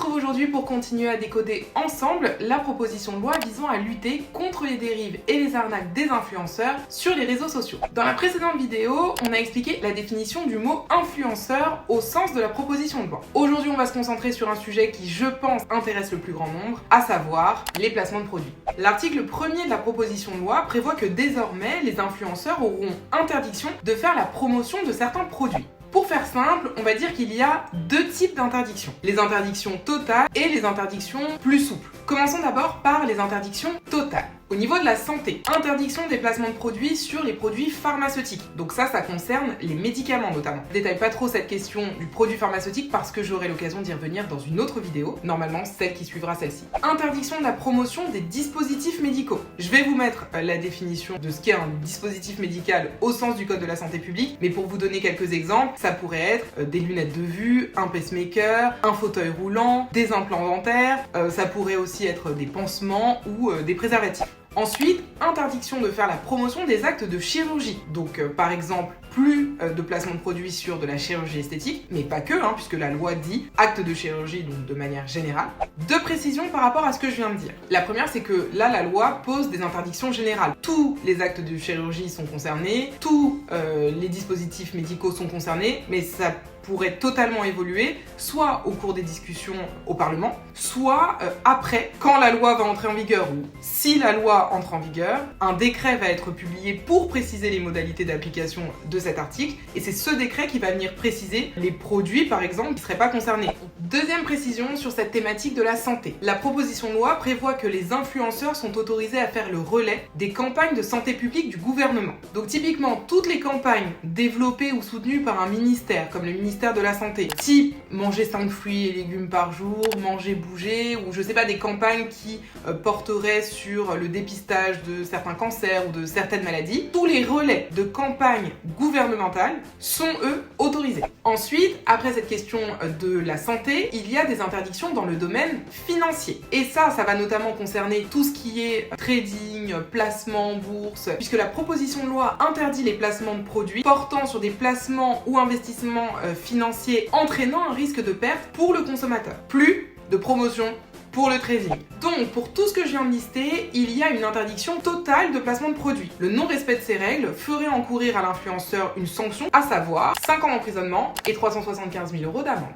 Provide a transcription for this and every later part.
retrouve aujourd'hui pour continuer à décoder ensemble la proposition de loi visant à lutter contre les dérives et les arnaques des influenceurs sur les réseaux sociaux. Dans la précédente vidéo, on a expliqué la définition du mot influenceur au sens de la proposition de loi. Aujourd'hui, on va se concentrer sur un sujet qui, je pense, intéresse le plus grand nombre, à savoir les placements de produits. L'article 1er de la proposition de loi prévoit que désormais, les influenceurs auront interdiction de faire la promotion de certains produits. Pour faire simple, on va dire qu'il y a deux types d'interdictions. Les interdictions totales et les interdictions plus souples. Commençons d'abord par les interdictions totales. Au niveau de la santé, interdiction des placements de produits sur les produits pharmaceutiques. Donc ça concerne les médicaments notamment. Je détaille pas trop cette question du produit pharmaceutique parce que j'aurai l'occasion d'y revenir dans une autre vidéo, normalement celle qui suivra celle-ci. Interdiction de la promotion des dispositifs médicaux. Je vais vous mettre la définition de ce qu'est un dispositif médical au sens du code de la santé publique, mais pour vous donner quelques exemples, ça pourrait être des lunettes de vue, un pacemaker, un fauteuil roulant, des implants dentaires, ça pourrait aussi être des pansements ou des préservatifs. Ensuite, interdiction de faire la promotion des actes de chirurgie. Donc par exemple, plus de placement de produits sur de la chirurgie esthétique, mais pas que, puisque la loi dit acte de chirurgie, donc de manière générale. Deux précisions par rapport à ce que je viens de dire. La première, c'est que là, la loi pose des interdictions générales. Tous les actes de chirurgie sont concernés, tous les dispositifs médicaux sont concernés, mais ça pourrait totalement évoluer, soit au cours des discussions au Parlement, soit après, quand la loi va entrer en vigueur, ou si la loi entre en vigueur, un décret va être publié pour préciser les modalités d'application de cet article, et c'est ce décret qui va venir préciser les produits, par exemple, qui ne seraient pas concernés. Deuxième précision sur cette thématique de la santé. La proposition de loi prévoit que les influenceurs sont autorisés à faire le relais des campagnes de santé publique du gouvernement. Donc typiquement, toutes les campagnes développées ou soutenues par un ministère, comme le ministère de la Santé, type manger 5 fruits et légumes par jour, manger, bouger, ou je sais pas, des campagnes qui porteraient sur le dépistage de certains cancers ou de certaines maladies, tous les relais de campagnes gouvernementales sont eux autorisés. Ensuite, après cette question de la santé, il y a des interdictions dans le domaine financier. Et ça va notamment concerner tout ce qui est trading, placement, bourse, puisque la proposition de loi interdit les placements de produits portant sur des placements ou investissements financiers entraînant un risque de perte pour le consommateur. Plus de promotion pour le trading. Donc, pour tout ce que je viens de lister, il y a une interdiction totale de placement de produits. Le non-respect de ces règles ferait encourir à l'influenceur une sanction, à savoir 5 ans d'emprisonnement et 375 000 € d'amende.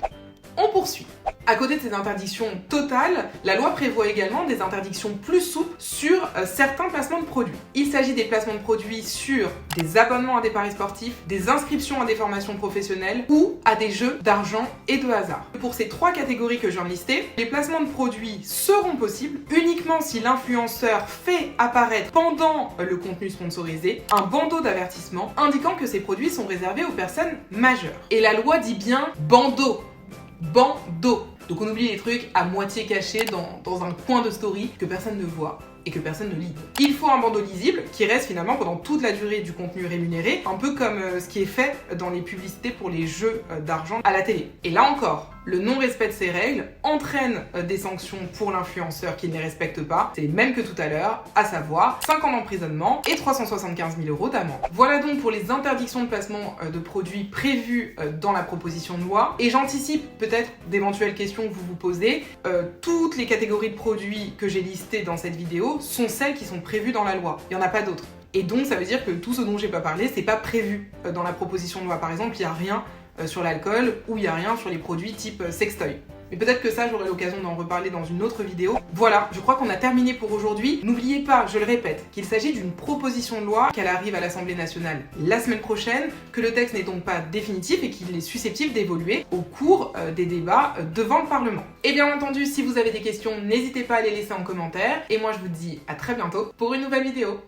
On poursuit. À côté de ces interdictions totales, la loi prévoit également des interdictions plus souples sur certains placements de produits. Il s'agit des placements de produits sur des abonnements à des paris sportifs, des inscriptions à des formations professionnelles ou à des jeux d'argent et de hasard. Pour ces trois catégories que je viens de lister, les placements de produits seront possibles uniquement si l'influenceur fait apparaître pendant le contenu sponsorisé un bandeau d'avertissement indiquant que ces produits sont réservés aux personnes majeures. Et la loi dit bien bandeau. Bandeau. Donc on oublie les trucs à moitié cachés dans un coin de story que personne ne voit et que personne ne lit. Il faut un bandeau lisible qui reste finalement pendant toute la durée du contenu rémunéré, un peu comme ce qui est fait dans les publicités pour les jeux d'argent à la télé. Et là encore, le non-respect de ces règles entraîne des sanctions pour l'influenceur qui ne les respecte pas. C'est les mêmes que tout à l'heure, à savoir 5 ans d'emprisonnement et 375 000 € d'amende. Voilà donc pour les interdictions de placement de produits prévues dans la proposition de loi. Et j'anticipe peut-être d'éventuelles questions que vous vous posez. Toutes les catégories de produits que j'ai listées dans cette vidéo sont celles qui sont prévues dans la loi. Il n'y en a pas d'autres. Et donc ça veut dire que tout ce dont j'ai pas parlé, c'est pas prévu dans la proposition de loi. Par exemple, il n'y a rien sur l'alcool ou il n'y a rien sur les produits type sextoy. Mais peut-être que ça, j'aurai l'occasion d'en reparler dans une autre vidéo. Voilà, je crois qu'on a terminé pour aujourd'hui. N'oubliez pas, je le répète, qu'il s'agit d'une proposition de loi, qu'elle arrive à l'Assemblée nationale la semaine prochaine, que le texte n'est donc pas définitif et qu'il est susceptible d'évoluer au cours des débats devant le Parlement. Et bien entendu, si vous avez des questions, n'hésitez pas à les laisser en commentaire. Et moi, je vous dis à très bientôt pour une nouvelle vidéo.